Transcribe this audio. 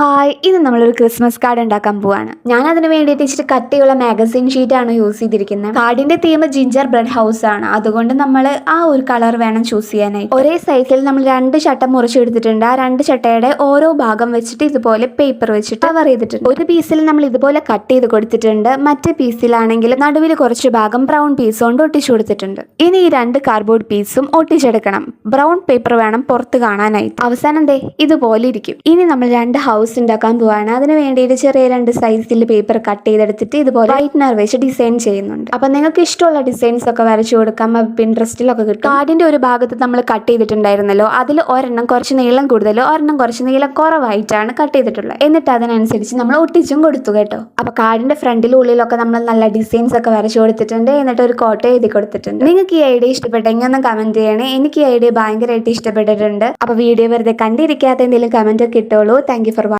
Hi, ഇന്ന് നമ്മളൊരു Christmas card ഉണ്ടാക്കാൻ പോവാണ്. ഞാൻ അതിന് വേണ്ടിയിട്ട് ഇച്ചിരി കട്ടിയുള്ള മാഗസിൻ ഷീറ്റ് ആണ് യൂസ് ചെയ്തിരിക്കുന്നത്. കാർഡിന്റെ തീം ജിഞ്ചർ ബ്രെഡ് ഹൗസ് ആണ്. അതുകൊണ്ട് നമ്മൾ ആ ഒരു കളർ വേണം ചൂസ് ചെയ്യാനായിട്ട്. ഒരേ സൈസിൽ നമ്മൾ 2 ചട്ട മുറിച്ചെടുത്തിട്ടുണ്ട്. ആ 2 ചട്ടയുടെ ഓരോ ഭാഗം വെച്ചിട്ട് ഇതുപോലെ പേപ്പർ വെച്ചിട്ട് കവർ ചെയ്തിട്ടുണ്ട്. ഒരു പീസിൽ നമ്മൾ ഇതുപോലെ കട്ട് ചെയ്ത് കൊടുത്തിട്ടുണ്ട്. മറ്റേ പീസിലാണെങ്കിൽ നടുവിൽ കുറച്ച് ഭാഗം ബ്രൗൺ പീസ് കൊണ്ട് ഒട്ടിച്ചു കൊടുത്തിട്ടുണ്ട്. ഇനി ഈ 2 കാർഡ്ബോർഡ് പീസും ഒട്ടിച്ചെടുക്കണം. ബ്രൗൺ പേപ്പർ വേണം പുറത്ത് കാണാനായിട്ട്. അവസാനം ദേ ഇതുപോലെ ഇരിക്കും. ഇനി നമ്മൾ 2 ഹൗസ് ഉണ്ടാക്കാൻ പോവാണ്. അതിന് വേണ്ടിയിട്ട് ചെറിയ 2 സൈസിൽ പേപ്പർ കട്ട് ചെയ്തെടുത്തിട്ട് ഇതുപോലെ വൈറ്റ്നർ വെച്ച് ഡിസൈൻ ചെയ്യുന്നുണ്ട്. അപ്പൊ നിങ്ങൾക്ക് ഇഷ്ടമുള്ള ഡിസൈൻസ് ഒക്കെ വരച്ചു കൊടുക്കാം. പിൻട്രസ്റ്റിലൊക്കെ കിട്ടും. കാർഡിന്റെ ഒരു ഭാഗത്ത് നമ്മൾ കട്ട് ചെയ്തിട്ടുണ്ടായിരുന്നല്ലോ, അതിൽ ഒരെണ്ണം കുറച്ച് നീളം കൂടുതലോ ഒരെണ്ണം കുറച്ച് നീളം കുറവായിട്ടാണ് കട്ട് ചെയ്തിട്ടുള്ളത്. എന്നിട്ട് അതിനനുസരിച്ച് നമ്മൾ ഒട്ടിച്ചും കൊടുത്തു കേട്ടോ. അപ്പൊ കാർഡിന്റെ ഫ്രണ്ടിലും ഉള്ളിലൊക്കെ നമ്മൾ നല്ല ഡിസൈൻസ് ഒക്കെ വരച്ചു കൊടുത്തിട്ടുണ്ട്. എന്നിട്ട് ഒരു കോട്ട എഴുതി കൊടുത്തിട്ടുണ്ട്. നിങ്ങൾക്ക് ഈ ഐഡിയ ഇഷ്ടപ്പെട്ടെങ്കിൽ ഒന്ന് കമന്റ് ചെയ്യണേ. എനിക്ക് ഈ ഐഡിയ ഭയങ്കരമായിട്ട് ഇഷ്ടപ്പെട്ടിട്ടുണ്ട്. അപ്പൊ വീഡിയോ വെറുതെ കണ്ടിരിക്കാത്ത എന്തെങ്കിലും കമന്റ് ഒക്കെ ഇട്ടോളൂ. Thank you for